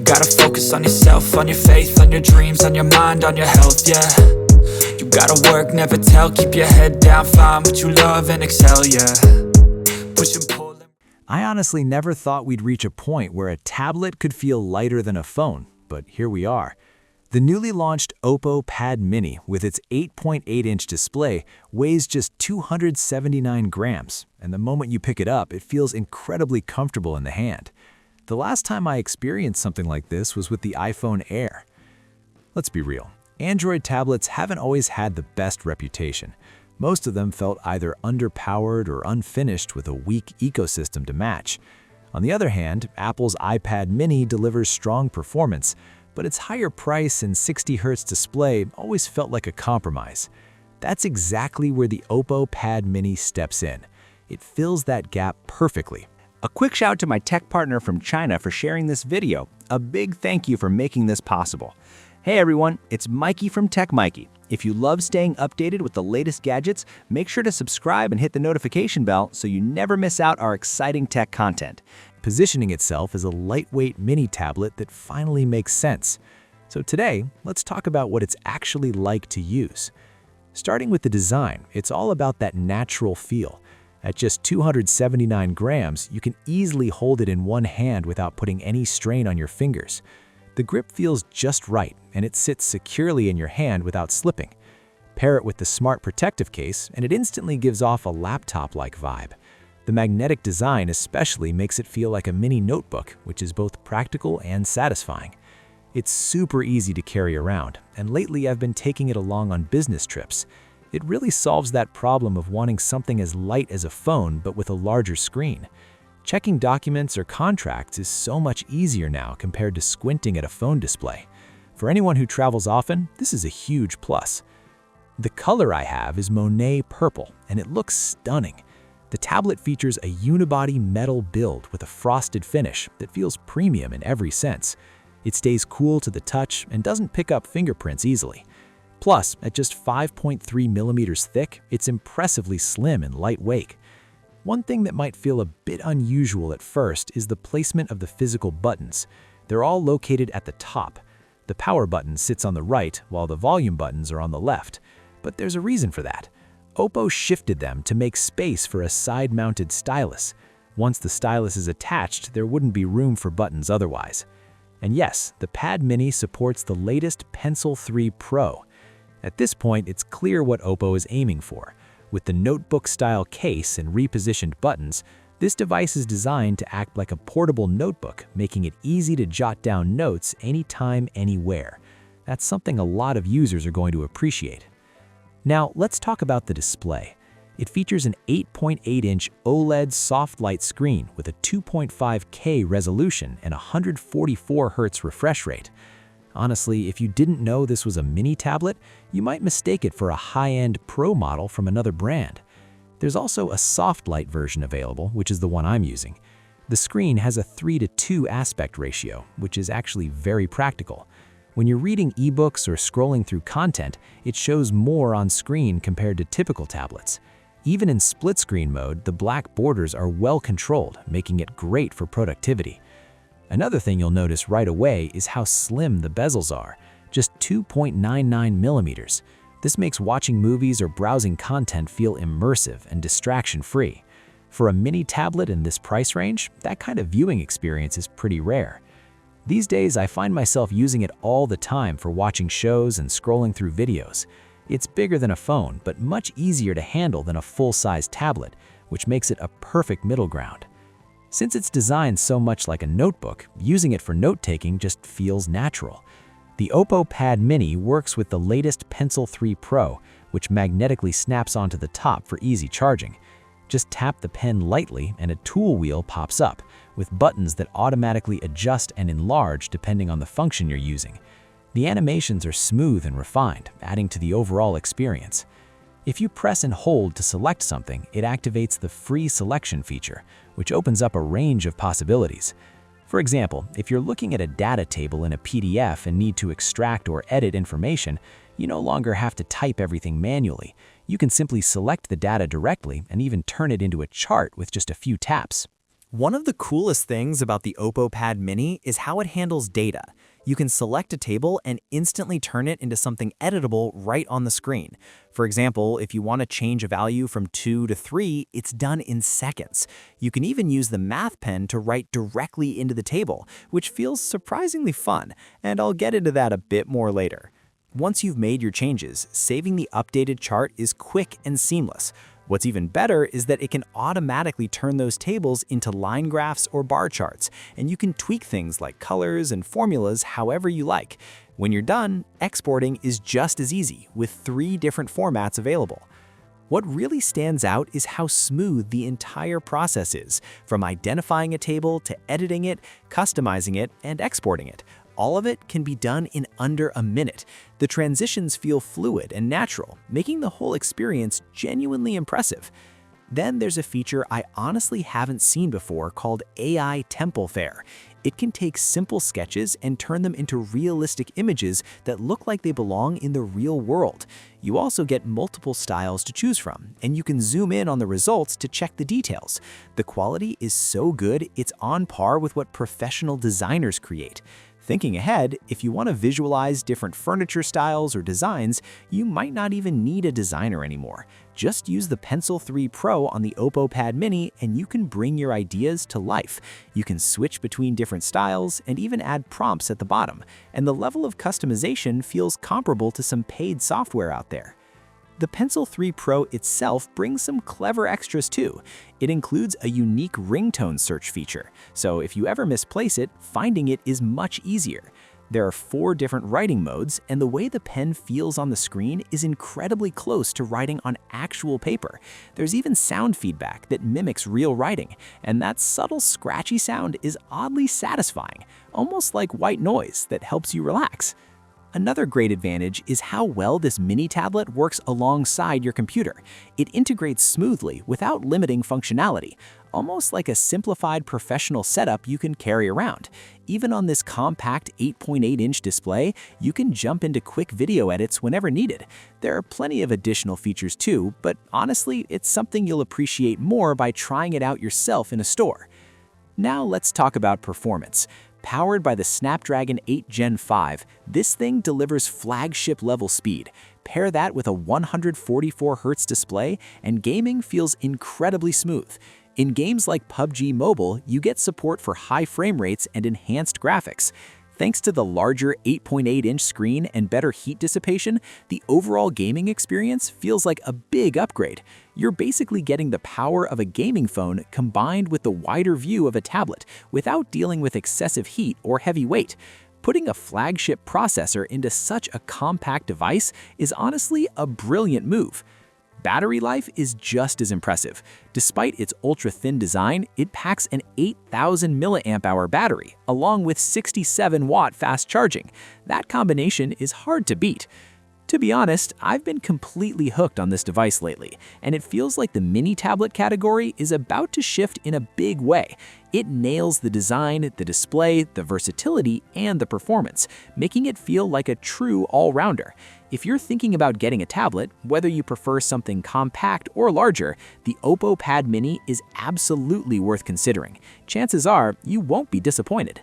gotta focus on yourself, on your faith, on your dreams, on your mind, on your health, yeah. You gotta work, never tell, keep your head down, find what you love and excel, yeah. Push and pull. I honestly never thought we'd reach a point where a tablet could feel lighter than a phone, but here we are. The newly launched OPPO Pad Mini with its 8.8-inch display weighs just 279 grams, and the moment you pick it up, it feels incredibly comfortable in the hand. The last time I experienced something like this was with the iPhone Air. Let's be real, Android tablets haven't always had the best reputation. Most of them felt either underpowered or unfinished with a weak ecosystem to match. On the other hand, Apple's iPad mini delivers strong performance, but its higher price and 60Hz display always felt like a compromise. That's exactly where the OPPO Pad Mini steps in. It fills that gap perfectly. A quick shout out to my tech partner from China for sharing this video. A big thank you for making this possible. Hey everyone, it's Maiky from techmaiky. If you love staying updated with the latest gadgets, make sure to subscribe and hit the notification bell so you never miss out our exciting tech content. Positioning itself as a lightweight mini tablet that finally makes sense. So today, let's talk about what it's actually like to use. Starting with the design, it's all about that natural feel. At just 279 grams, you can easily hold it in one hand without putting any strain on your fingers. The grip feels just right, and it sits securely in your hand without slipping. Pair it with the smart protective case, and it instantly gives off a laptop-like vibe. The magnetic design especially makes it feel like a mini notebook, which is both practical and satisfying. It's super easy to carry around, and lately I've been taking it along on business trips. It really solves that problem of wanting something as light as a phone but with a larger screen. Checking documents or contracts is so much easier now compared to squinting at a phone display. For anyone who travels often, this is a huge plus. The color I have is Monet Purple, and it looks stunning. The tablet features a unibody metal build with a frosted finish that feels premium in every sense. It stays cool to the touch and doesn't pick up fingerprints easily. Plus, at just 5.3 millimeters thick, it's impressively slim and lightweight. One thing that might feel a bit unusual at first is the placement of the physical buttons. They're all located at the top. The power button sits on the right, while the volume buttons are on the left. But there's a reason for that. OPPO shifted them to make space for a side-mounted stylus. Once the stylus is attached, there wouldn't be room for buttons otherwise. And yes, the Pad Mini supports the latest Pencil 3 Pro. At this point, it's clear what OPPO is aiming for. With the notebook-style case and repositioned buttons, this device is designed to act like a portable notebook, making it easy to jot down notes anytime, anywhere. That's something a lot of users are going to appreciate. Now, let's talk about the display. It features an 8.8-inch OLED soft light screen with a 2.5K resolution and 144 Hz refresh rate. Honestly, if you didn't know this was a mini tablet, you might mistake it for a high-end Pro model from another brand. There's also a soft light version available, which is the one I'm using. The screen has a 3:2 aspect ratio, which is actually very practical. When you're reading ebooks or scrolling through content, it shows more on screen compared to typical tablets. Even in split-screen mode, the black borders are well controlled, making it great for productivity. Another thing you'll notice right away is how slim the bezels are, just 2.99 millimeters. This makes watching movies or browsing content feel immersive and distraction-free. For a mini tablet in this price range, that kind of viewing experience is pretty rare. These days, I find myself using it all the time for watching shows and scrolling through videos. It's bigger than a phone, but much easier to handle than a full-size tablet, which makes it a perfect middle ground. Since it's designed so much like a notebook, using it for note-taking just feels natural. The OPPO Pad Mini works with the latest Pencil 3 Pro, which magnetically snaps onto the top for easy charging. Just tap the pen lightly and a tool wheel pops up, with buttons that automatically adjust and enlarge depending on the function you're using. The animations are smooth and refined, adding to the overall experience. If you press and hold to select something, it activates the free selection feature, which opens up a range of possibilities. For example, if you're looking at a data table in a PDF and need to extract or edit information, you no longer have to type everything manually. You can simply select the data directly and even turn it into a chart with just a few taps. One of the coolest things about the OPPO Pad Mini is how it handles data. You can select a table and instantly turn it into something editable right on the screen. For example, if you want to change a value from 2 to 3, it's done in seconds. You can even use the math pen to write directly into the table, which feels surprisingly fun, and I'll get into that a bit more later. Once you've made your changes, saving the updated chart is quick and seamless. What's even better is that it can automatically turn those tables into line graphs or bar charts, and you can tweak things like colors and formulas however you like. When you're done, exporting is just as easy, with 3 different formats available. What really stands out is how smooth the entire process is, from identifying a table to editing it, customizing it, and exporting it. All of it can be done in under a minute. The transitions feel fluid and natural, making the whole experience genuinely impressive. Then there's a feature I honestly haven't seen before called AI Temple Fair. It can take simple sketches and turn them into realistic images that look like they belong in the real world. You also get multiple styles to choose from, and you can zoom in on the results to check the details. The quality is so good, it's on par with what professional designers create. Thinking ahead, if you want to visualize different furniture styles or designs, you might not even need a designer anymore. Just use the Pencil 3 Pro on the OPPO Pad Mini and you can bring your ideas to life. You can switch between different styles and even add prompts at the bottom, and the level of customization feels comparable to some paid software out there. The Pencil 3 Pro itself brings some clever extras too. It includes a unique ringtone search feature, so if you ever misplace it, finding it is much easier. There are 4 different writing modes, and the way the pen feels on the screen is incredibly close to writing on actual paper. There's even sound feedback that mimics real writing, and that subtle scratchy sound is oddly satisfying, almost like white noise that helps you relax. Another great advantage is how well this mini tablet works alongside your computer. It integrates smoothly without limiting functionality, almost like a simplified professional setup you can carry around. Even on this compact 8.8-inch display, you can jump into quick video edits whenever needed. There are plenty of additional features too, but honestly, it's something you'll appreciate more by trying it out yourself in a store. Now let's talk about performance. Powered by the Snapdragon 8 Gen 5, this thing delivers flagship-level speed. Pair that with a 144Hz display, and gaming feels incredibly smooth. In games like PUBG Mobile, you get support for high frame rates and enhanced graphics. Thanks to the larger 8.8-inch screen and better heat dissipation, the overall gaming experience feels like a big upgrade. You're basically getting the power of a gaming phone combined with the wider view of a tablet without dealing with excessive heat or heavy weight. Putting a flagship processor into such a compact device is honestly a brilliant move. Battery life is just as impressive. Despite its ultra-thin design, it packs an 8,000 mAh battery, along with 67-watt fast charging. That combination is hard to beat. To be honest, I've been completely hooked on this device lately, and it feels like the mini tablet category is about to shift in a big way. It nails the design, the display, the versatility, and the performance, making it feel like a true all-rounder. If you're thinking about getting a tablet, whether you prefer something compact or larger, the OPPO Pad Mini is absolutely worth considering. Chances are you won't be disappointed.